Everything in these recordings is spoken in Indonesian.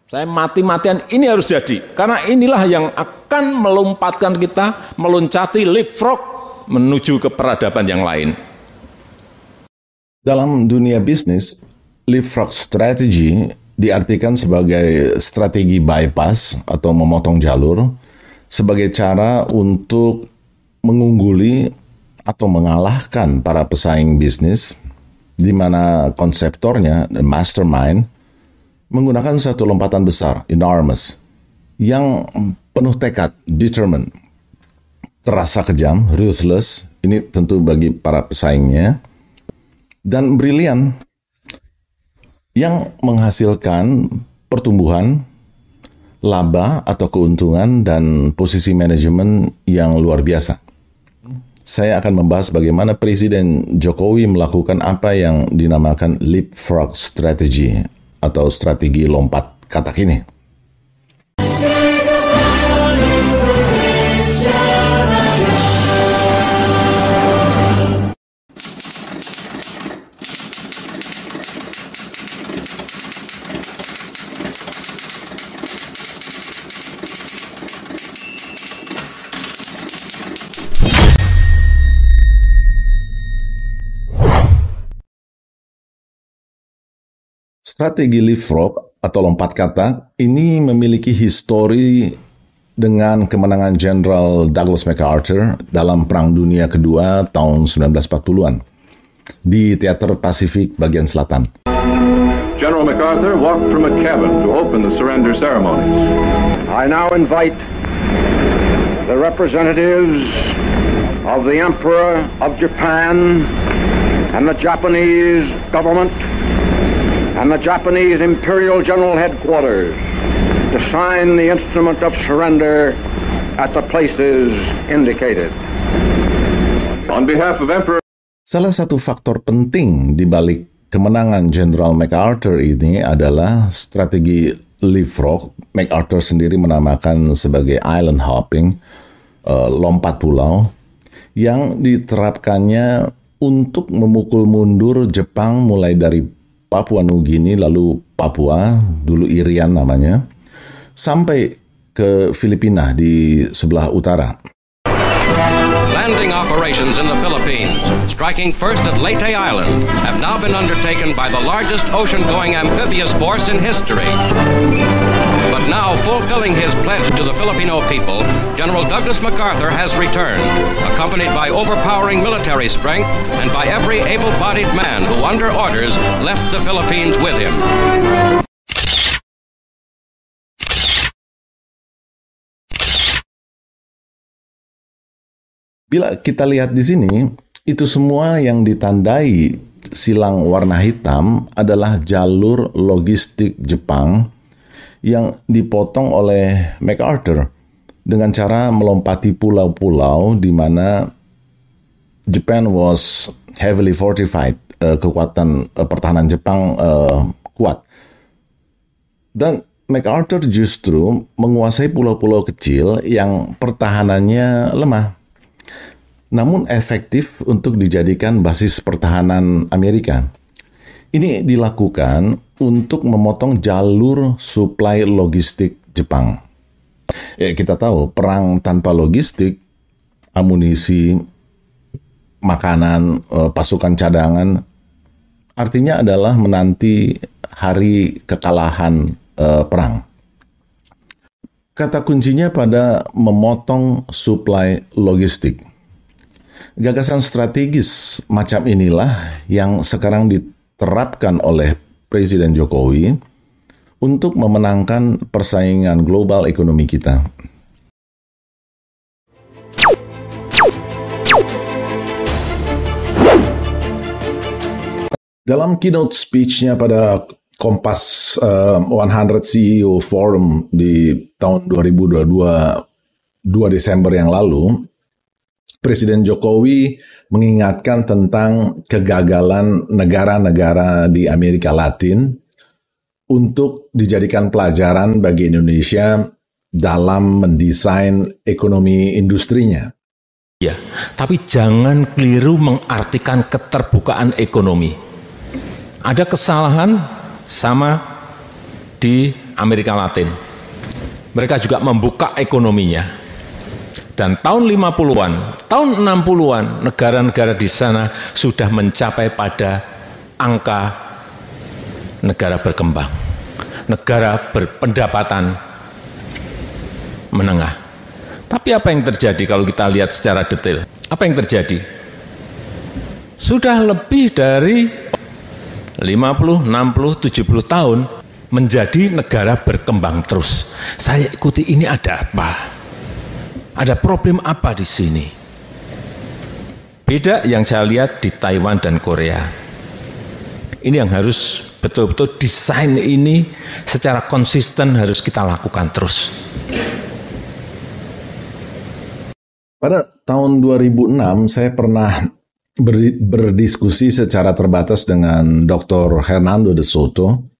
Saya mati-matian ini harus jadi, karena inilah yang akan melompatkan kita, meloncati leapfrog menuju ke peradaban yang lain. Dalam dunia bisnis, leapfrog strategy diartikan sebagai strategi bypass atau memotong jalur, sebagai cara untuk mengungguli atau mengalahkan para pesaing bisnis, di mana konseptornya, the mastermind, menggunakan satu lompatan besar, enormous, yang penuh tekad, determined, terasa kejam, ruthless, ini tentu bagi para pesaingnya, dan brilian, yang menghasilkan pertumbuhan, laba atau keuntungan, dan posisi manajemen yang luar biasa. Saya akan membahas bagaimana Presiden Jokowi melakukan apa yang dinamakan leapfrog strategy, atau strategi lompat katak ini. Strategi leapfrog atau lompat katak ini memiliki histori dengan kemenangan Jenderal Douglas MacArthur dalam Perang Dunia Kedua tahun 1940-an di Teater Pasifik bagian selatan. General MacArthur walked from a cabin to open the surrender ceremonies. I now invite the representatives of the Emperor of Japan and the Japanese government and the Japanese Imperial General Headquarters to sign the instrument of surrender at the places indicated. On behalf of Emperor... Salah satu faktor penting di balik kemenangan Jenderal MacArthur ini adalah strategi leapfrog. MacArthur sendiri menamakan sebagai island hopping, lompat pulau, yang diterapkannya untuk memukul mundur Jepang mulai dari Papua Nugini, lalu Papua, dulu Irian namanya, sampai ke Filipina di sebelah utara. Landing operations in the Philippines, striking first at Leyte Island, have now been undertaken by the largest ocean-going amphibious force in history. But now, fulfilling his pledge to the Filipino people, General Douglas MacArthur has returned, accompanied by overpowering military strength and by every able-bodied man who, under orders, left the Philippines with him. Bila kita lihat di sini, itu semua yang ditandai silang warna hitam adalah jalur logistik Jepang yang dipotong oleh MacArthur dengan cara melompati pulau-pulau di mana Japan was heavily fortified, kekuatan pertahanan Jepang kuat. Dan MacArthur justru menguasai pulau-pulau kecil yang pertahanannya lemah, namun efektif untuk dijadikan basis pertahanan Amerika. Ini dilakukan untuk memotong jalur suplai logistik Jepang. Kita tahu, perang tanpa logistik, amunisi, makanan, pasukan cadangan, artinya adalah menanti hari kekalahan perang. Kata kuncinya pada memotong suplai logistik. Gagasan strategis macam inilah yang sekarang diterapkan oleh Presiden Jokowi untuk memenangkan persaingan global ekonomi kita. Dalam keynote speech-nya pada Kompas 100 CEO Forum di tahun 2022, 2 Desember yang lalu, Presiden Jokowi mengingatkan tentang kegagalan negara-negara di Amerika Latin untuk dijadikan pelajaran bagi Indonesia dalam mendesain ekonomi industrinya. Ya, tapi jangan keliru mengartikan keterbukaan ekonomi. Ada kesalahan sama di Amerika Latin. Mereka juga membuka ekonominya. Dan tahun 50-an, tahun 60-an, negara-negara di sana sudah mencapai pada angka negara berkembang, negara berpendapatan menengah. Tapi apa yang terjadi kalau kita lihat secara detail? Apa yang terjadi? Sudah lebih dari 50, 60, 70 tahun menjadi negara berkembang terus. Saya ikuti ini ada apa? Ada problem apa di sini? Beda yang saya lihat di Taiwan dan Korea. Ini yang harus betul-betul desain ini secara konsisten harus kita lakukan terus. Pada tahun 2006 saya pernah berdiskusi secara terbatas dengan Dr. Hernando de Soto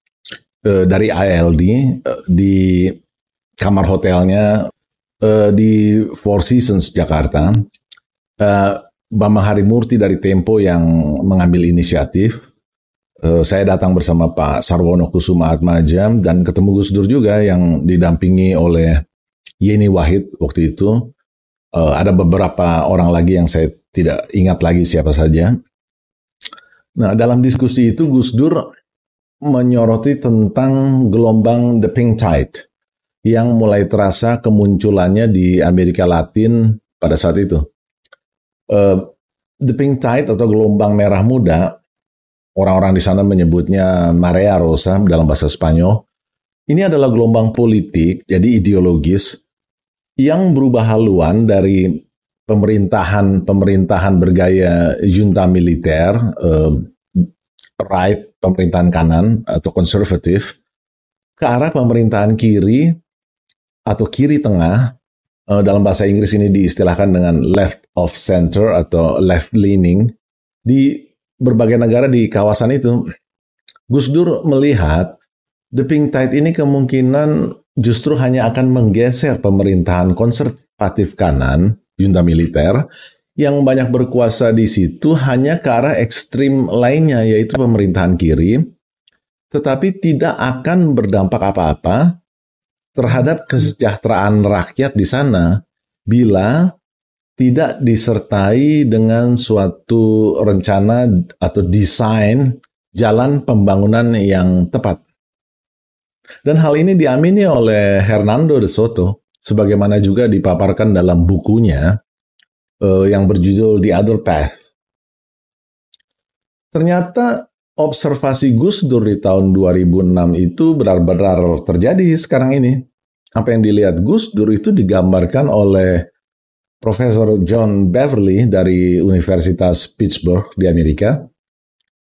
dari ILD di kamar hotelnya di Four Seasons Jakarta. Bambang Harimurti dari Tempo yang mengambil inisiatif. Saya datang bersama Pak Sarwono Kusuma Atmaja dan ketemu Gus Dur juga yang didampingi oleh Yeni Wahid waktu itu. Ada beberapa orang lagi yang saya tidak ingat lagi siapa saja. Nah, dalam diskusi itu Gus Dur menyoroti tentang gelombang The Pink Tide yang mulai terasa kemunculannya di Amerika Latin pada saat itu. The Pink Tide atau gelombang merah muda, orang-orang di sana menyebutnya Marea Rosa dalam bahasa Spanyol. Ini adalah gelombang politik, jadi ideologis, yang berubah haluan dari pemerintahan bergaya junta militer, right, pemerintahan kanan atau konservatif, ke arah pemerintahan kiri atau kiri tengah. Dalam bahasa Inggris ini diistilahkan dengan left of center atau left leaning. Di berbagai negara di kawasan itu, Gus Dur melihat The Pink Tide ini kemungkinan justru hanya akan menggeser pemerintahan konservatif kanan, junta militer, yang banyak berkuasa di situ hanya ke arah ekstrim lainnya, yaitu pemerintahan kiri, tetapi tidak akan berdampak apa-apa terhadap kesejahteraan rakyat di sana bila tidak disertai dengan suatu rencana atau desain jalan pembangunan yang tepat. Dan hal ini diamini oleh Hernando de Soto, sebagaimana juga dipaparkan dalam bukunya yang berjudul The Other Path. Ternyata observasi Gus Dur di tahun 2006 itu benar-benar terjadi sekarang ini. Apa yang dilihat Gus Dur itu digambarkan oleh Profesor John Beverly dari Universitas Pittsburgh di Amerika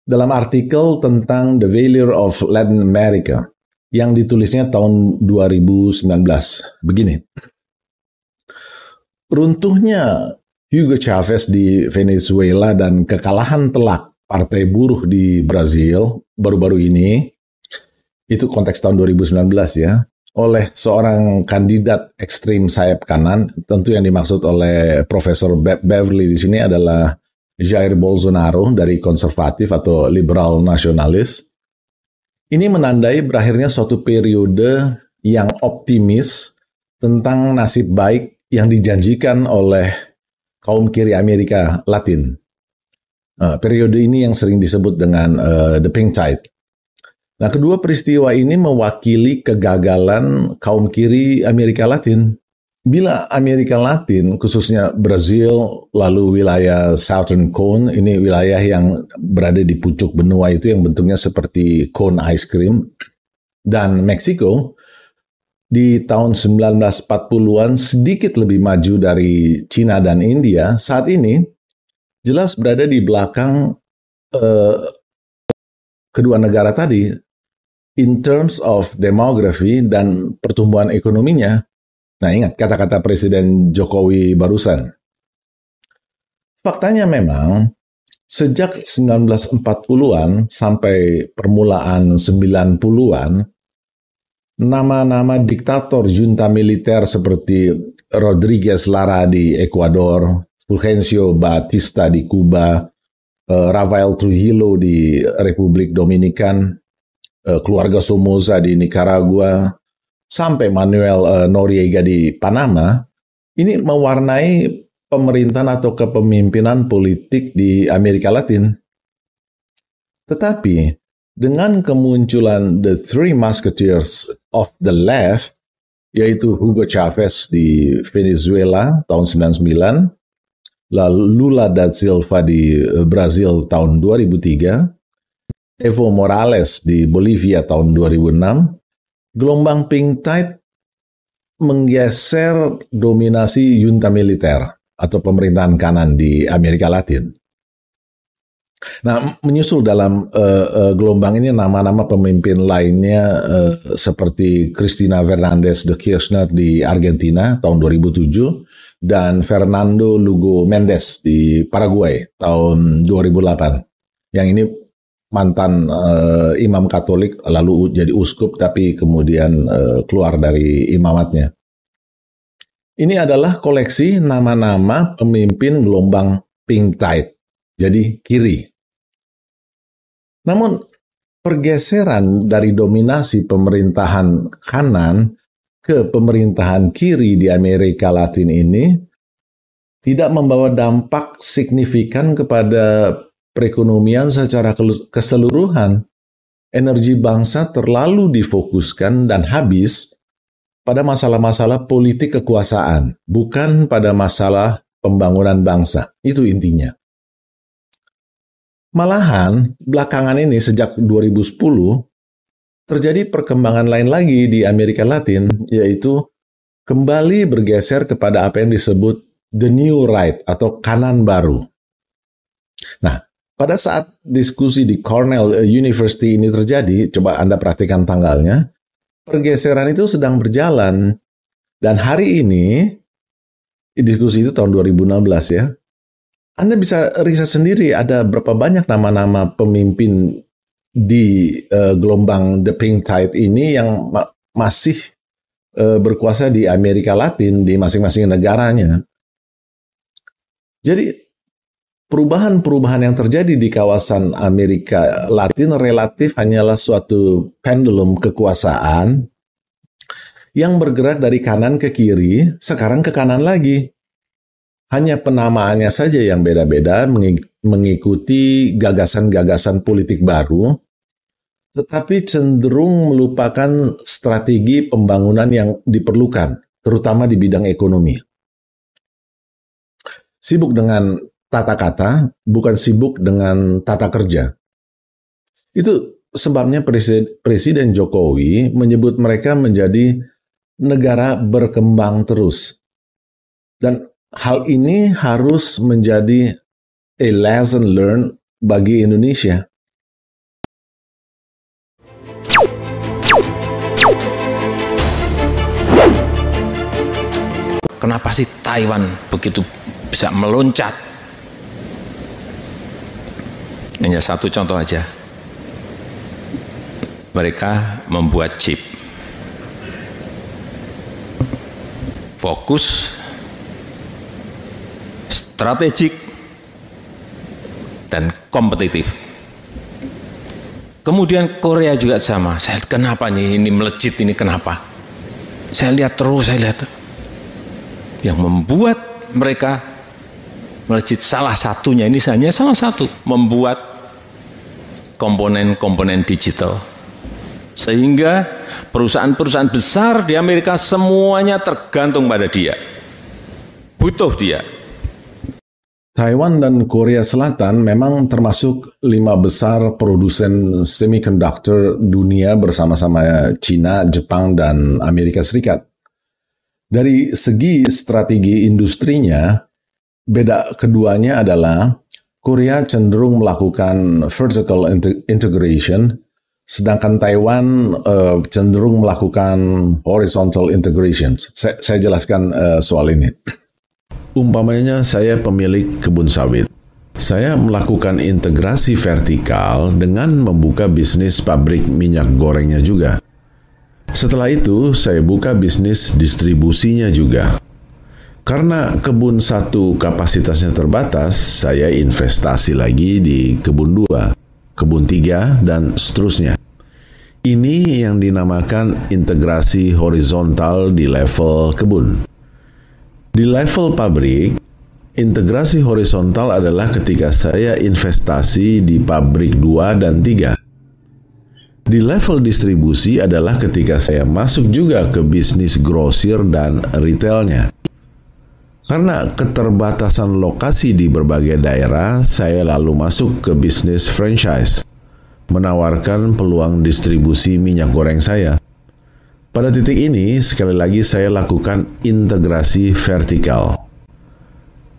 dalam artikel tentang The Failure of Latin America yang ditulisnya tahun 2019. Begini. Runtuhnya Hugo Chavez di Venezuela dan kekalahan telak Partai Buruh di Brazil baru-baru ini, itu konteks tahun 2019 ya, oleh seorang kandidat ekstrim sayap kanan, tentu yang dimaksud oleh Profesor Beverly di sini adalah Jair Bolsonaro dari konservatif atau liberal nasionalis. Ini menandai berakhirnya suatu periode yang optimis tentang nasib baik yang dijanjikan oleh kaum kiri Amerika Latin. Periode ini yang sering disebut dengan The Pink Tide. Nah, kedua peristiwa ini mewakili kegagalan kaum kiri Amerika Latin. Bila Amerika Latin, khususnya Brazil, lalu wilayah Southern Cone, ini wilayah yang berada di pucuk benua itu yang bentuknya seperti cone ice cream, dan Meksiko, di tahun 1940-an sedikit lebih maju dari Cina dan India, saat ini jelas berada di belakang kedua negara tadi in terms of demografi dan pertumbuhan ekonominya. Nah, ingat kata-kata Presiden Jokowi barusan. Faktanya memang sejak 1940-an sampai permulaan 90-an, nama-nama diktator junta militer seperti Rodriguez Lara di Ekuador, Fulgencio Batista di Kuba, Rafael Trujillo di Republik Dominikan, keluarga Somoza di Nicaragua, sampai Manuel Noriega di Panama, ini mewarnai pemerintahan atau kepemimpinan politik di Amerika Latin. Tetapi dengan kemunculan The Three Musketeers of the Left, yaitu Hugo Chavez di Venezuela tahun 99, lalu Lula da Silva di Brazil tahun 2003, Evo Morales di Bolivia tahun 2006, gelombang Pink Tide menggeser dominasi junta militer atau pemerintahan kanan di Amerika Latin. Nah, menyusul dalam gelombang ini nama-nama pemimpin lainnya seperti Cristina Fernández de Kirchner di Argentina tahun 2007 dan Fernando Lugo Mendes di Paraguay tahun 2008. Yang ini mantan imam Katolik lalu jadi uskup tapi kemudian keluar dari imamatnya. Ini adalah koleksi nama-nama pemimpin gelombang Pink Tide, jadi kiri. Namun pergeseran dari dominasi pemerintahan kanan ke pemerintahan kiri di Amerika Latin ini tidak membawa dampak signifikan kepada perekonomian secara keseluruhan. Energi bangsa terlalu difokuskan dan habis pada masalah-masalah politik kekuasaan, bukan pada masalah pembangunan bangsa. Itu intinya. Malahan, belakangan ini sejak 2010, terjadi perkembangan lain lagi di Amerika Latin, yaitu kembali bergeser kepada apa yang disebut the new right atau kanan baru. Nah, pada saat diskusi di Cornell University ini terjadi, coba Anda perhatikan tanggalnya, pergeseran itu sedang berjalan. Dan hari ini, diskusi itu tahun 2016 ya, Anda bisa riset sendiri ada berapa banyak nama-nama pemimpin di gelombang The Pink Tide ini yang masih berkuasa di Amerika Latin, di masing-masing negaranya. Jadi, perubahan-perubahan yang terjadi di kawasan Amerika Latin relatif hanyalah suatu pendulum kekuasaan yang bergerak dari kanan ke kiri, sekarang ke kanan lagi. Hanya penamaannya saja yang beda-beda mengikuti gagasan-gagasan politik baru, tetapi cenderung melupakan strategi pembangunan yang diperlukan, terutama di bidang ekonomi. Sibuk dengan tata kata, bukan sibuk dengan tata kerja. Itu sebabnya Presiden Jokowi menyebut mereka menjadi negara berkembang terus. Dan hal ini harus menjadi a lesson learned bagi Indonesia. Kenapa sih Taiwan begitu bisa meloncat? Hanya satu contoh aja. Mereka membuat chip. Fokus, strategik, dan kompetitif. Kemudian Korea juga sama. Saya lihat kenapa ini melejit ini kenapa? Saya lihat terus, yang membuat mereka melejit salah satunya, ini hanya salah satu, membuat komponen-komponen digital. Sehingga perusahaan-perusahaan besar di Amerika semuanya tergantung pada dia. Butuh dia. Taiwan dan Korea Selatan memang termasuk 5 besar produsen semiconductor dunia bersama-sama China, Jepang, dan Amerika Serikat. Dari segi strategi industrinya, beda keduanya adalah Korea cenderung melakukan vertical integration, sedangkan Taiwan cenderung melakukan horizontal integration. Saya jelaskan soal ini. Umpamanya saya pemilik kebun sawit. Saya melakukan integrasi vertikal dengan membuka bisnis pabrik minyak gorengnya juga. Setelah itu, saya buka bisnis distribusinya juga. Karena kebun satu kapasitasnya terbatas, saya investasi lagi di kebun 2, kebun 3, dan seterusnya. Ini yang dinamakan integrasi horizontal di level kebun. Di level pabrik, integrasi horizontal adalah ketika saya investasi di pabrik 2 dan 3. Di level distribusi adalah ketika saya masuk juga ke bisnis grosir dan retailnya. Karena keterbatasan lokasi di berbagai daerah, saya lalu masuk ke bisnis franchise, menawarkan peluang distribusi minyak goreng saya. Pada titik ini, sekali lagi saya lakukan integrasi vertikal.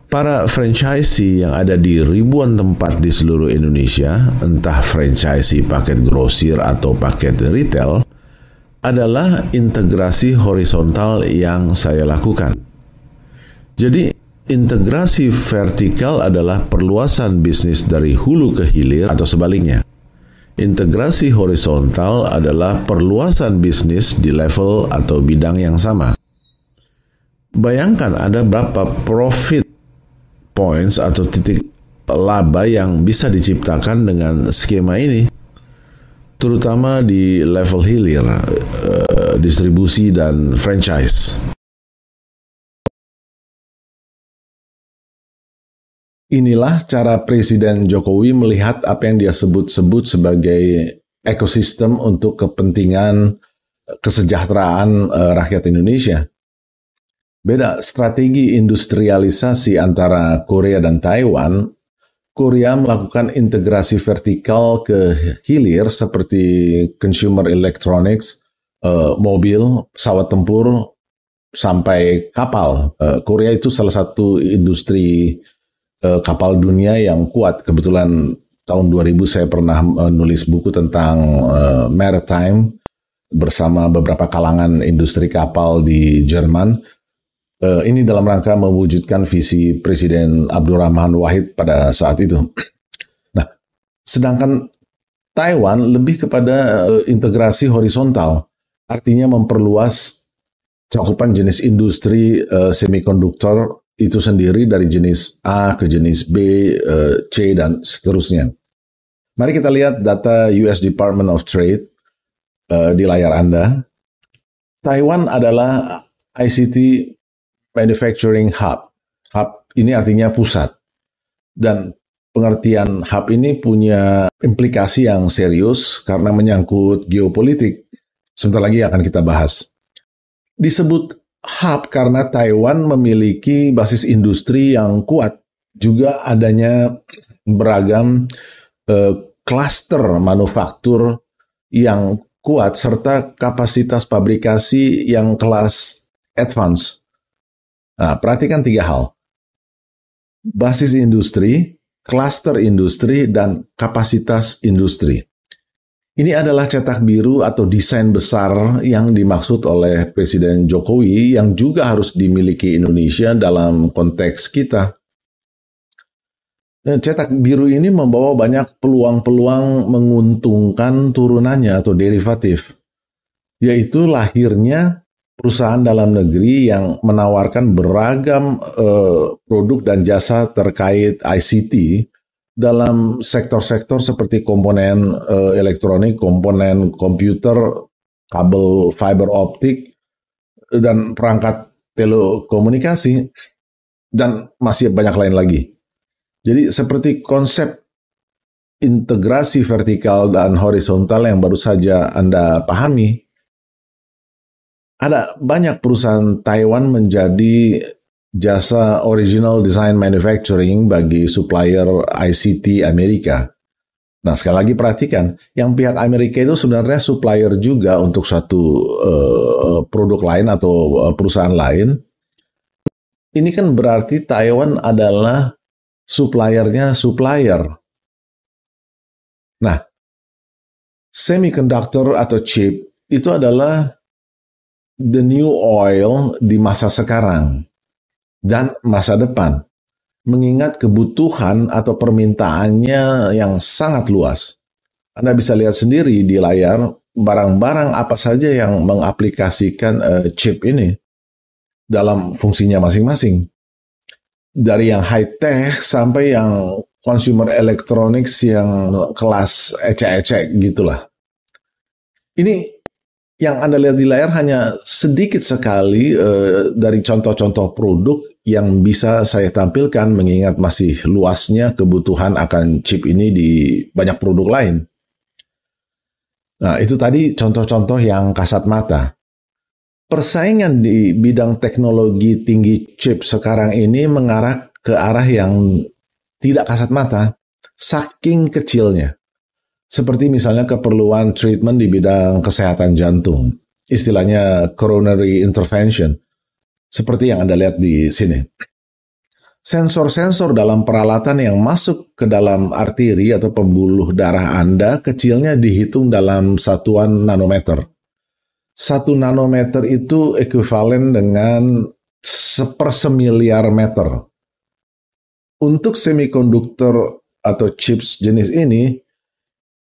Para franchisee yang ada di ribuan tempat di seluruh Indonesia, entah franchisee paket grosir atau paket retail, adalah integrasi horizontal yang saya lakukan. Jadi, integrasi vertikal adalah perluasan bisnis dari hulu ke hilir atau sebaliknya. Integrasi horizontal adalah perluasan bisnis di level atau bidang yang sama. Bayangkan ada berapa profit points atau titik laba yang bisa diciptakan dengan skema ini, terutama di level hilir, distribusi dan franchise. Inilah cara Presiden Jokowi melihat apa yang dia sebut-sebut sebagai ekosistem untuk kepentingan kesejahteraan rakyat Indonesia. Beda strategi industrialisasi antara Korea dan Taiwan. Korea melakukan integrasi vertikal ke hilir seperti consumer electronics, mobil, pesawat tempur, sampai kapal. Korea itu salah satu industri kapal dunia yang kuat. Kebetulan tahun 2000 saya pernah nulis buku tentang maritime bersama beberapa kalangan industri kapal di Jerman. Ini dalam rangka mewujudkan visi Presiden Abdurrahman Wahid pada saat itu. Nah, sedangkan Taiwan lebih kepada integrasi horizontal, artinya memperluas cakupan jenis industri semikonduktor itu sendiri dari jenis A ke jenis B, C, dan seterusnya. Mari kita lihat data US Department of Trade di layar Anda. Taiwan adalah ICT Manufacturing Hub. Hub ini artinya pusat. Dan pengertian hub ini punya implikasi yang serius karena menyangkut geopolitik. Sebentar lagi akan kita bahas. Disebut hub karena Taiwan memiliki basis industri yang kuat. Juga adanya beragam klaster manufaktur yang kuat serta kapasitas fabrikasi yang kelas advance. Nah, perhatikan 3 hal. Basis industri, klaster industri, dan kapasitas industri. Ini adalah cetak biru atau desain besar yang dimaksud oleh Presiden Jokowi yang juga harus dimiliki Indonesia dalam konteks kita. Cetak biru ini membawa banyak peluang-peluang menguntungkan turunannya atau derivatif, yaitu lahirnya perusahaan dalam negeri yang menawarkan beragam produk dan jasa terkait ICT dalam sektor-sektor seperti komponen elektronik, komponen komputer, kabel fiber optik, dan perangkat telekomunikasi, dan masih banyak lain lagi. Jadi seperti konsep integrasi vertikal dan horizontal yang baru saja Anda pahami, ada banyak perusahaan Taiwan menjadi jasa original design manufacturing bagi supplier ICT Amerika. Nah, sekali lagi perhatikan, yang pihak Amerika itu sebenarnya supplier juga untuk suatu produk lain atau perusahaan lain. Ini kan berarti Taiwan adalah suppliernya supplier. Nah, semiconductor atau chip itu adalah the new oil di masa sekarang dan masa depan, mengingat kebutuhan atau permintaannya yang sangat luas. Anda bisa lihat sendiri di layar barang-barang apa saja yang mengaplikasikan chip ini dalam fungsinya masing-masing. Dari yang high-tech sampai yang consumer electronics yang kelas ecek-ecek gitulah. Ini yang Anda lihat di layar hanya sedikit sekali dari contoh-contoh produk yang bisa saya tampilkan, mengingat masih luasnya kebutuhan akan chip ini di banyak produk lain. Nah, itu tadi contoh-contoh yang kasat mata. Persaingan di bidang teknologi tinggi chip sekarang ini mengarah ke arah yang tidak kasat mata, saking kecilnya. Seperti misalnya keperluan treatment di bidang kesehatan jantung, istilahnya coronary intervention, seperti yang Anda lihat di sini. Sensor-sensor dalam peralatan yang masuk ke dalam arteri atau pembuluh darah Anda kecilnya dihitung dalam satuan nanometer. 1 nanometer itu ekuivalen dengan 1/1000 meter. Untuk semikonduktor atau chips jenis ini,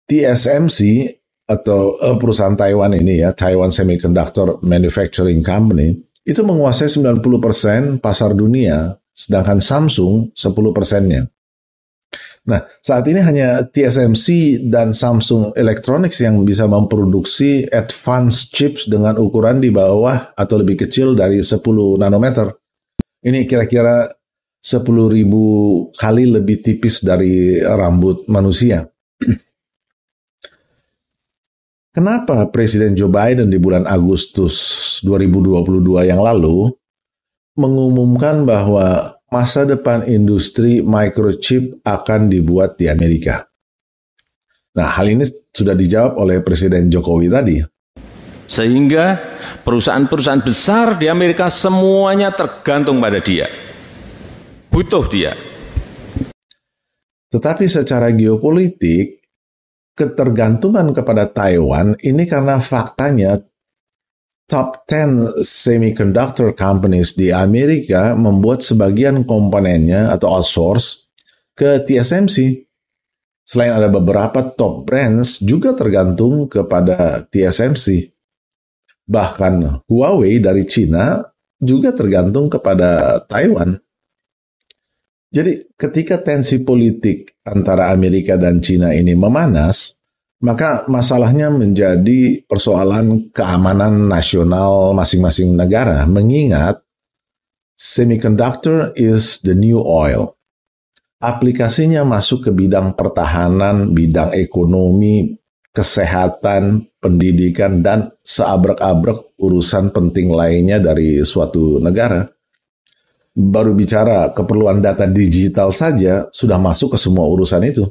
TSMC atau perusahaan Taiwan ini ya, Taiwan Semiconductor Manufacturing Company, itu menguasai 90% pasar dunia, sedangkan Samsung 10%-nya. Nah, saat ini hanya TSMC dan Samsung Electronics yang bisa memproduksi advanced chips dengan ukuran di bawah atau lebih kecil dari 10 nanometer. Ini kira-kira 10.000 kali lebih tipis dari rambut manusia. Kenapa Presiden Joe Biden di bulan Agustus 2022 yang lalu mengumumkan bahwa masa depan industri microchip akan dibuat di Amerika? Nah, hal ini sudah dijawab oleh Presiden Jokowi tadi. Sehingga perusahaan-perusahaan besar di Amerika semuanya tergantung pada dia. Butuh dia. Tetapi secara geopolitik, ketergantungan kepada Taiwan ini karena faktanya top 10 semiconductor companies di Amerika membuat sebagian komponennya atau outsource ke TSMC. Selain ada beberapa top brands juga tergantung kepada TSMC. Bahkan Huawei dari Cina juga tergantung kepada Taiwan. Jadi ketika tensi politik antara Amerika dan Cina ini memanas, maka masalahnya menjadi persoalan keamanan nasional masing-masing negara, mengingat semiconductor is the new oil. Aplikasinya masuk ke bidang pertahanan, bidang ekonomi, kesehatan, pendidikan, dan seabrek-abrek urusan penting lainnya dari suatu negara. Baru bicara keperluan data digital saja sudah masuk ke semua urusan itu.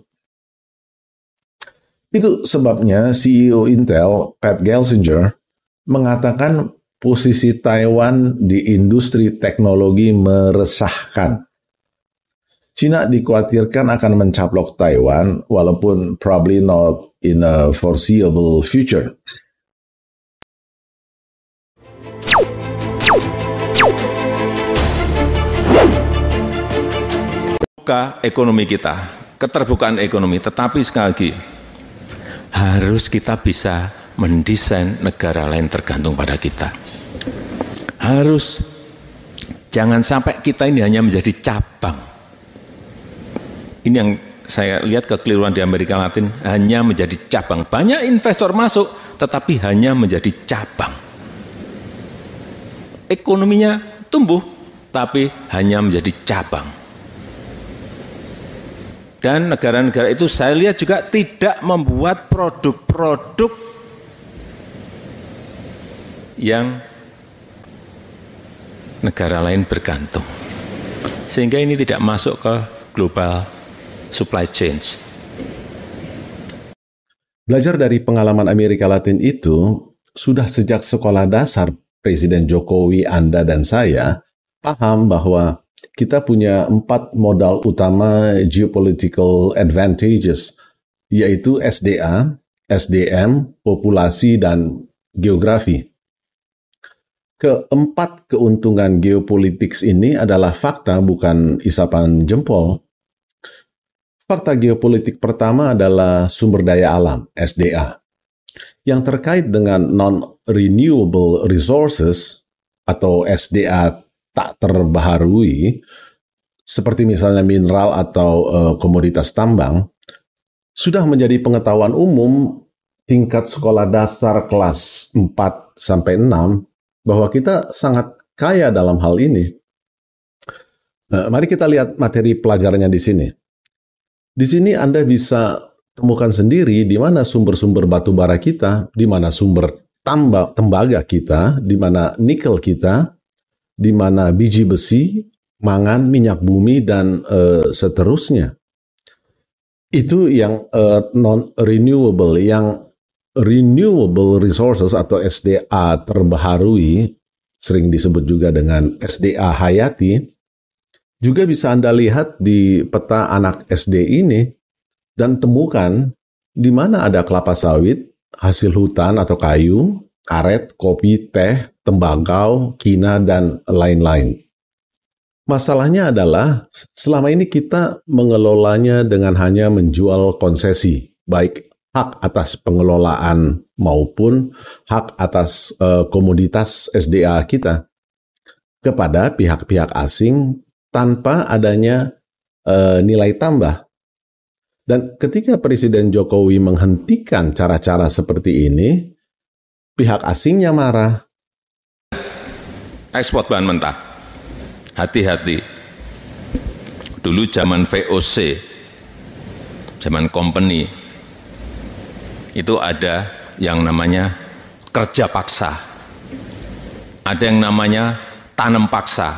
Itu sebabnya CEO Intel, Pat Gelsinger, mengatakan posisi Taiwan di industri teknologi meresahkan. Cina dikhawatirkan akan mencaplok Taiwan, walaupun probably not in a foreseeable future. Ekonomi kita, keterbukaan ekonomi, tetapi sekali lagi harus kita bisa mendesain negara lain tergantung pada kita. Harus, jangan sampai kita ini hanya menjadi cabang. Ini yang saya lihat kekeliruan di Amerika Latin, hanya menjadi cabang. Banyak investor masuk, tetapi hanya menjadi cabang. Ekonominya tumbuh, tapi hanya menjadi cabang. Dan negara-negara itu saya lihat juga tidak membuat produk-produk yang negara lain bergantung. Sehingga ini tidak masuk ke global supply chains. Belajar dari pengalaman Amerika Latin itu, sudah sejak sekolah dasar Presiden Jokowi, Anda, dan saya paham bahwa kita punya 4 modal utama geopolitical advantages, yaitu SDA, SDM, populasi, dan geografi. Keempat keuntungan geopolitik ini adalah fakta, bukan isapan jempol. Fakta geopolitik pertama adalah sumber daya alam, SDA, yang terkait dengan non-renewable resources atau SDA tak terbaharui, seperti misalnya mineral atau komoditas tambang, sudah menjadi pengetahuan umum tingkat sekolah dasar kelas 4 sampai 6 bahwa kita sangat kaya dalam hal ini. Nah, mari kita lihat materi pelajarannya di sini. Di sini Anda bisa temukan sendiri di mana sumber-sumber batu bara kita, di mana sumber tembaga kita, di mana nikel kita, di mana biji besi, mangan, minyak bumi, dan seterusnya. Itu yang non-renewable, yang renewable resources atau SDA terbaharui, sering disebut juga dengan SDA hayati, juga bisa Anda lihat di peta anak SD ini dan temukan di mana ada kelapa sawit, hasil hutan atau kayu, karet, kopi, teh, tembakau, kina, dan lain-lain. Masalahnya adalah selama ini kita mengelolanya dengan hanya menjual konsesi, baik hak atas pengelolaan maupun hak atas komoditas SDA kita kepada pihak-pihak asing tanpa adanya nilai tambah. Dan ketika Presiden Jokowi menghentikan cara-cara seperti ini, pihak asingnya marah. Ekspor bahan mentah, hati-hati. Dulu zaman VOC, zaman company, itu ada yang namanya kerja paksa. Ada yang namanya tanam paksa.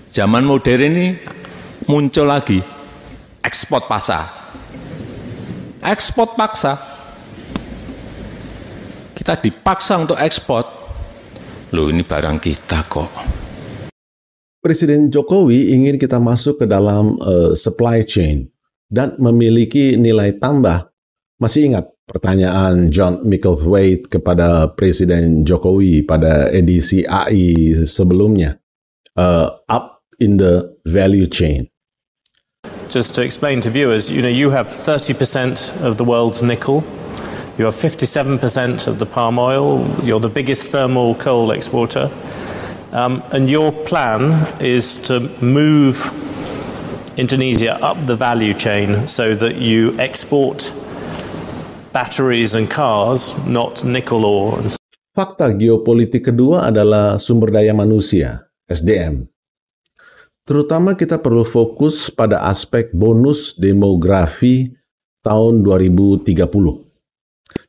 Zaman modern ini muncul lagi ekspor paksa. Ekspor paksa. Kita dipaksa untuk ekspor. Loh, ini barang kita kok. Presiden Jokowi ingin kita masuk ke dalam supply chain dan memiliki nilai tambah. Masih ingat pertanyaan John Micklethwait kepada Presiden Jokowi pada edisi AI sebelumnya? Up in the value chain. Just to explain to viewers, you have 30% of the world's nickel, you have 57% of the palm oil, you're the biggest thermal coal exporter, and your plan is to move Indonesia up the value chain so that you export batteries and cars, not nickel ore. Fakta geopolitik kedua adalah sumber daya manusia, SDM. Terutama kita perlu fokus pada aspek bonus demografi tahun 2030,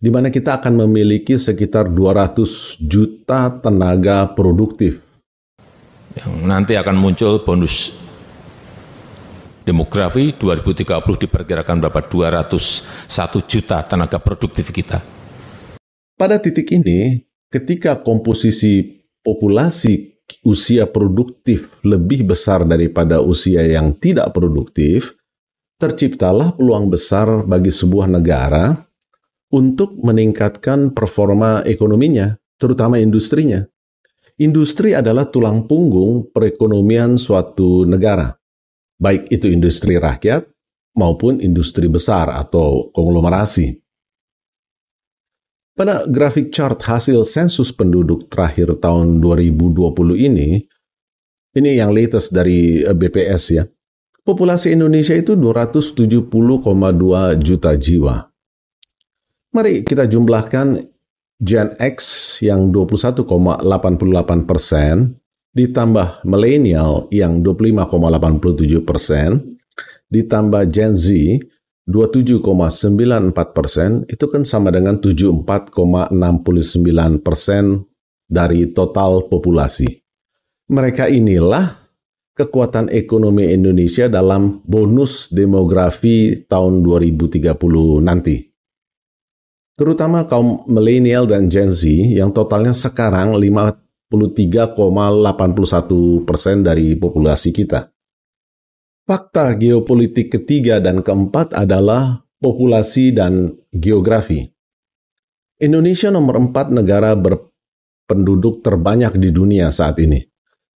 di mana kita akan memiliki sekitar 200 juta tenaga produktif. Yang nanti akan muncul bonus demografi 2030 diperkirakan berapa? 201 juta tenaga produktif kita. Pada titik ini, ketika komposisi populasi usia produktif lebih besar daripada usia yang tidak produktif, terciptalah peluang besar bagi sebuah negara untuk meningkatkan performa ekonominya, terutama industrinya. Industri adalah tulang punggung perekonomian suatu negara, baik itu industri rakyat maupun industri besar atau konglomerasi. Pada grafik chart hasil sensus penduduk terakhir tahun 2020 ini yang latest dari BPS ya, populasi Indonesia itu 270,2 juta jiwa. Mari kita jumlahkan Gen X yang 21,88%, ditambah milenial yang 25,87%, ditambah Gen Z 27,94%, itu kan sama dengan 74,69% dari total populasi. Mereka inilah kekuatan ekonomi Indonesia dalam bonus demografi tahun 2030 nanti. Terutama kaum milenial dan Gen Z yang totalnya sekarang 53,81% dari populasi kita. Fakta geopolitik ketiga dan keempat adalah populasi dan geografi. Indonesia nomor 4 negara berpenduduk terbanyak di dunia saat ini.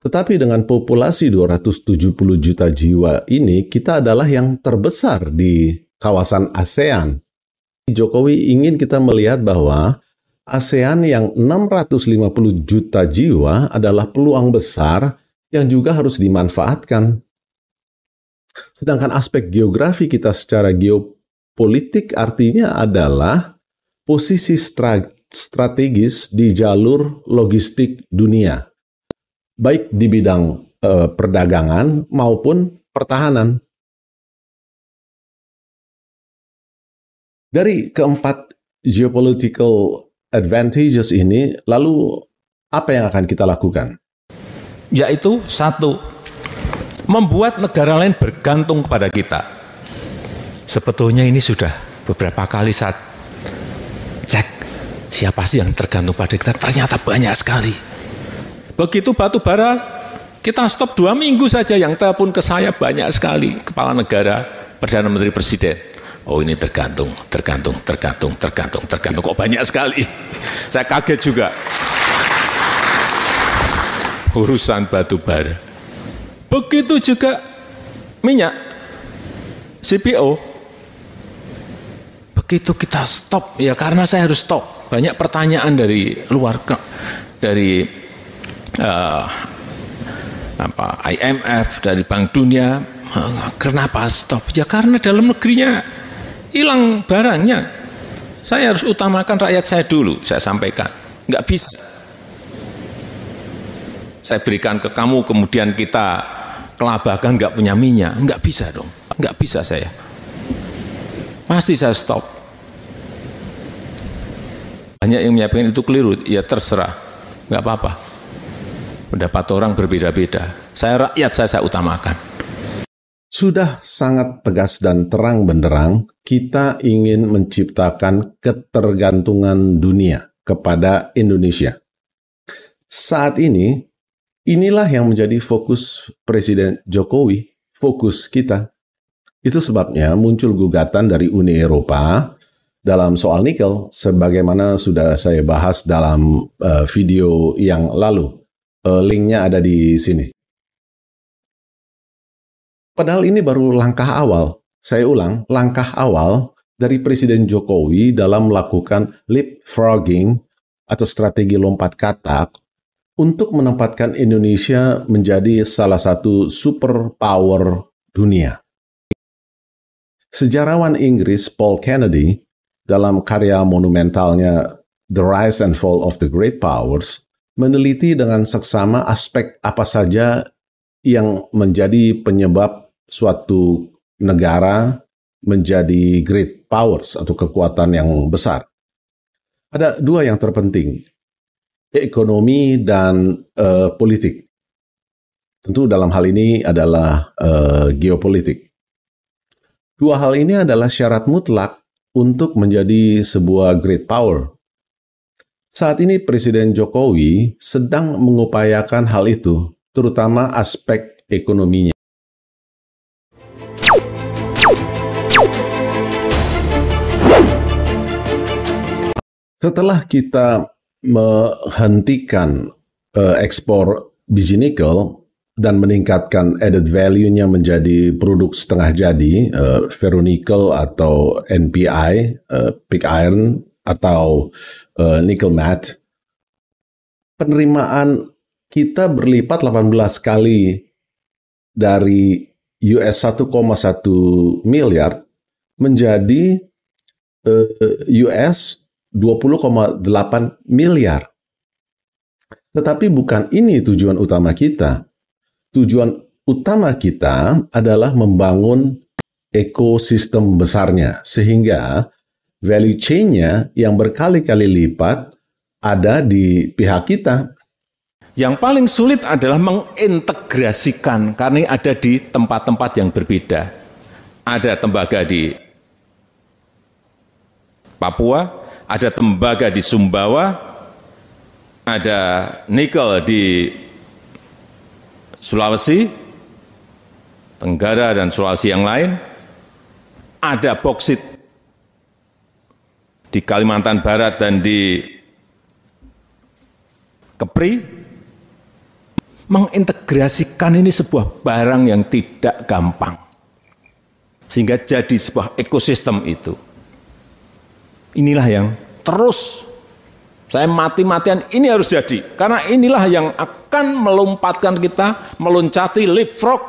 Tetapi dengan populasi 270 juta jiwa ini, kita adalah yang terbesar di kawasan ASEAN. Jokowi ingin kita melihat bahwa ASEAN yang 650 juta jiwa adalah peluang besar yang juga harus dimanfaatkan. Sedangkan aspek geografi kita secara geopolitik artinya adalah posisi strategis di jalur logistik dunia, baik di bidang perdagangan maupun pertahanan. Dari keempat geopolitical advantages ini, lalu apa yang akan kita lakukan? Yaitu satu, membuat negara lain bergantung pada kita. Sebetulnya ini sudah beberapa kali saya cek, siapa sih yang tergantung pada kita? Ternyata banyak sekali. Begitu batu bara, kita stop 2 minggu saja, yang telepon ke saya banyak sekali. Kepala negara, Perdana Menteri, Presiden. Oh ini tergantung. Kok banyak sekali. Saya kaget juga. Urusan batu bara. Begitu juga minyak, CPO. Begitu kita stop, ya karena saya harus stop. Banyak pertanyaan dari luar, dari IMF, dari Bank Dunia. Kenapa stop? Ya karena dalam negerinya hilang barangnya. Saya harus utamakan rakyat saya dulu, saya sampaikan. Nggak bisa. Saya berikan ke kamu, kemudian kita kelabakan nggak punya minyak. Nggak bisa dong. Nggak bisa saya. Pasti saya stop. Banyak yang menyampaikan itu keliru. Ya terserah. Nggak apa-apa. Pendapat orang berbeda-beda. Saya rakyat saya utamakan. Sudah sangat tegas dan terang benderang, kita ingin menciptakan ketergantungan dunia kepada Indonesia. Saat ini, inilah yang menjadi fokus Presiden Jokowi, fokus kita. Itu sebabnya muncul gugatan dari Uni Eropa dalam soal nikel, sebagaimana sudah saya bahas dalam video yang lalu. Linknya ada di sini. Padahal ini baru langkah awal. Saya ulang, langkah awal dari Presiden Jokowi dalam melakukan leapfrogging atau strategi lompat katak untuk menempatkan Indonesia menjadi salah satu superpower dunia. Sejarawan Inggris Paul Kennedy dalam karya monumentalnya The Rise and Fall of the Great Powers meneliti dengan seksama aspek apa saja yang menjadi penyebab suatu negara menjadi great powers atau kekuatan yang besar. Ada 2 yang terpenting, ekonomi dan politik. Tentu dalam hal ini adalah geopolitik. 2 hal ini adalah syarat mutlak untuk menjadi sebuah great power. Saat ini Presiden Jokowi sedang mengupayakan hal itu, terutama aspek ekonominya. Setelah kita menghentikan ekspor biji nikel dan meningkatkan added value-nya menjadi produk setengah jadi, ferronikel atau NPI, pig iron atau nickel matte, penerimaan kita berlipat 18 kali dari US 1,1 miliar menjadi US 20,8 miliar. Tetapi bukan ini tujuan utama kita. Tujuan utama kita adalah membangun ekosistem besarnya, sehingga value chain-nya yang berkali-kali lipat ada di pihak kita. Yang paling sulit adalah mengintegrasikan, karena ini ada di tempat-tempat yang berbeda. Ada tembaga di Papua, ada tembaga di Sumbawa, ada nikel di Sulawesi Tenggara dan Sulawesi yang lain, ada boksit di Kalimantan Barat dan di Kepri. Mengintegrasikan ini sebuah barang yang tidak gampang, sehingga jadi sebuah ekosistem itu. Inilah yang terus saya mati-matian ini harus jadi, karena inilah yang akan melompatkan kita, meloncati leapfrog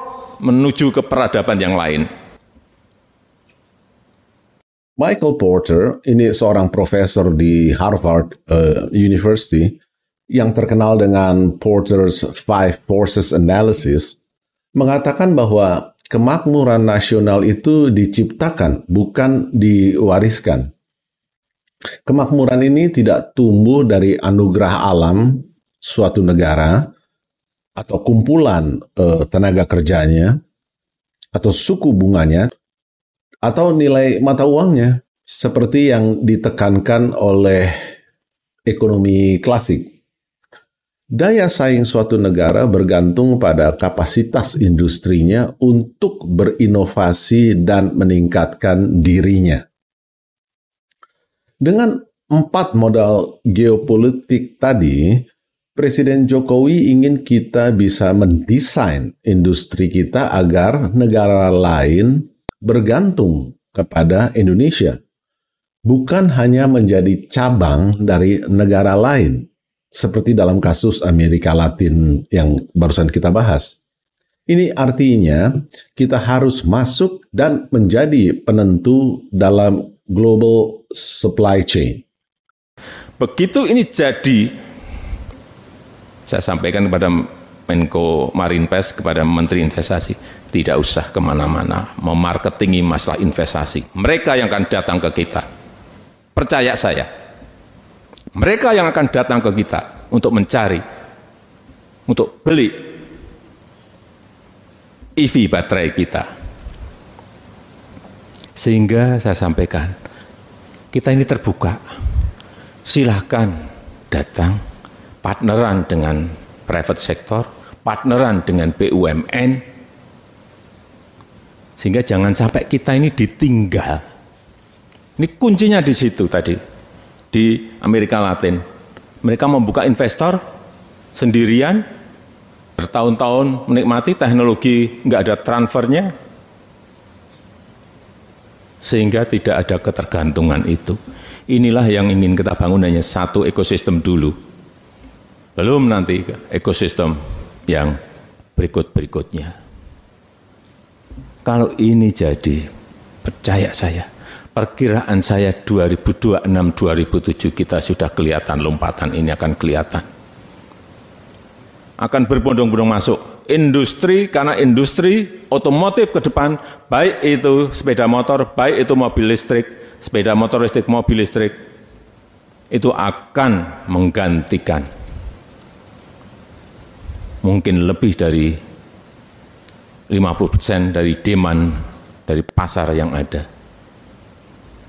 menuju ke peradaban yang lain. Michael Porter, ini seorang profesor di Harvard University, yang terkenal dengan Porter's Five Forces Analysis, mengatakan bahwa kemakmuran nasional itu diciptakan, bukan diwariskan. Kemakmuran ini tidak tumbuh dari anugerah alam suatu negara, atau kumpulan tenaga kerjanya, atau suku bunganya, atau nilai mata uangnya, seperti yang ditekankan oleh ekonomi klasik. Daya saing suatu negara bergantung pada kapasitas industrinya untuk berinovasi dan meningkatkan dirinya. Dengan 4 modal geopolitik tadi, Presiden Jokowi ingin kita bisa mendesain industri kita agar negara lain bergantung kepada Indonesia, bukan hanya menjadi cabang dari negara lain, seperti dalam kasus Amerika Latin yang barusan kita bahas. Ini artinya kita harus masuk dan menjadi penentu dalam global supply chain. Begitu ini jadi, saya sampaikan kepada Menko Marinvest, kepada Menteri Investasi, tidak usah kemana-mana memarketingi masalah investasi. Mereka yang akan datang ke kita. Percaya saya. Mereka yang akan datang ke kita untuk mencari, untuk beli EV baterai kita. Sehingga saya sampaikan, kita ini terbuka. Silahkan datang, partneran dengan private sector, partneran dengan BUMN, sehingga jangan sampai kita ini ditinggal. Ini kuncinya di situ tadi. Di Amerika Latin, mereka membuka investor sendirian, bertahun-tahun menikmati teknologi, nggak ada transfernya, sehingga tidak ada ketergantungan itu. Inilah yang ingin kita bangun, hanya satu ekosistem dulu. Belum nanti ekosistem yang berikut-berikutnya. Kalau ini jadi, percaya saya, perkiraan saya 2026-2027 kita sudah kelihatan lompatan ini akan kelihatan. Akan berbondong-bondong masuk industri, karena industri otomotif ke depan, baik itu sepeda motor, baik itu mobil listrik, sepeda motor listrik, mobil listrik, itu akan menggantikan mungkin lebih dari 50% dari demand dari pasar yang ada.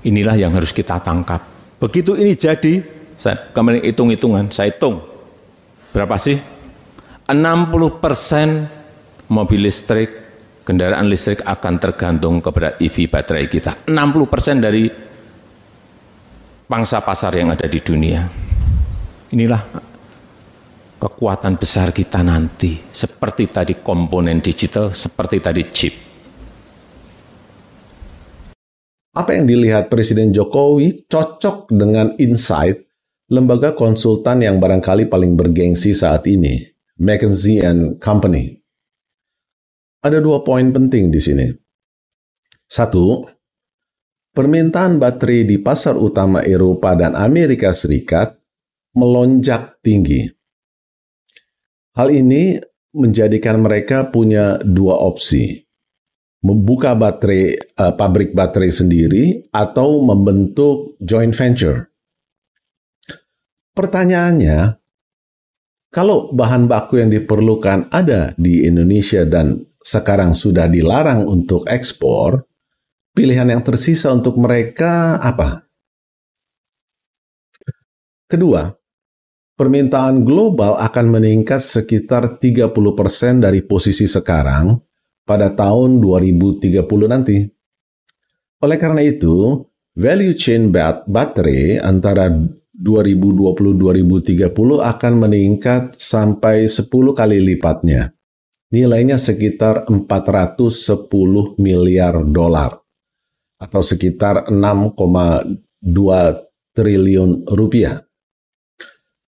Inilah yang harus kita tangkap. Begitu ini jadi, saya kemarin hitung-hitungan, saya hitung. Berapa sih? 60% mobil listrik, kendaraan listrik akan tergantung kepada EV baterai kita. 60% dari pangsa pasar yang ada di dunia. Inilah kekuatan besar kita nanti. Seperti tadi komponen digital, seperti tadi chip. Apa yang dilihat Presiden Jokowi cocok dengan Insight, lembaga konsultan yang barangkali paling bergengsi saat ini, McKinsey & Company. Ada 2 poin penting di sini. 1, permintaan baterai di pasar utama Eropa dan Amerika Serikat melonjak tinggi. Hal ini menjadikan mereka punya 2 opsi. Membuka pabrik baterai sendiri atau membentuk joint venture. Pertanyaannya, kalau bahan baku yang diperlukan ada di Indonesia dan sekarang sudah dilarang untuk ekspor, pilihan yang tersisa untuk mereka apa? Kedua, permintaan global akan meningkat sekitar 30% dari posisi sekarang pada tahun 2030 nanti. Oleh karena itu, value chain baterai antara 2020-2030 akan meningkat sampai 10 kali lipatnya. Nilainya sekitar 410 miliar dolar atau sekitar 6,2 triliun rupiah.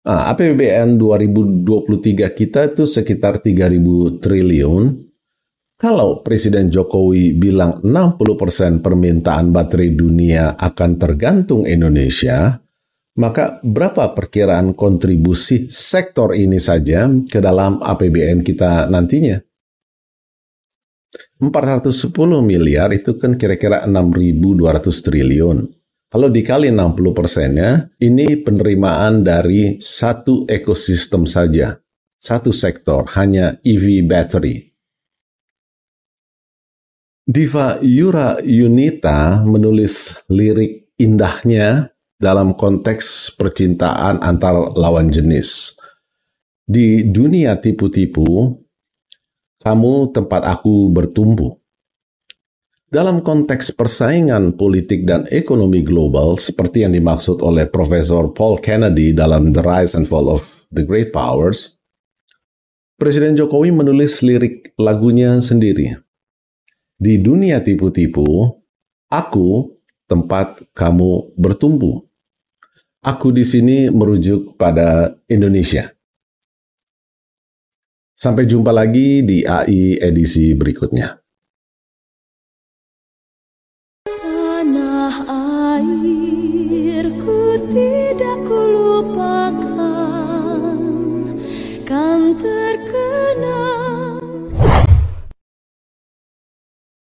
APBN 2023 kita itu sekitar 3.000 triliun. Kalau Presiden Jokowi bilang 60% permintaan baterai dunia akan tergantung Indonesia, maka berapa perkiraan kontribusi sektor ini saja ke dalam APBN kita nantinya? 410 miliar itu kan kira-kira 6.200 triliun. Kalau dikali 60%-nya, ini penerimaan dari satu ekosistem saja, satu sektor, hanya EV battery. Diva Yura Yunita menulis lirik indahnya dalam konteks percintaan antar lawan jenis. Di dunia tipu-tipu, kamu tempat aku bertumbuh. Dalam konteks persaingan politik dan ekonomi global, seperti yang dimaksud oleh Profesor Paul Kennedy dalam The Rise and Fall of the Great Powers, Presiden Jokowi menulis lirik lagunya sendiri. Di dunia tipu-tipu, aku tempat kamu bertumbuh. Aku di sini merujuk pada Indonesia. Sampai jumpa lagi di AI edisi berikutnya. Tanah airku tidak kulupakan, kan terkenal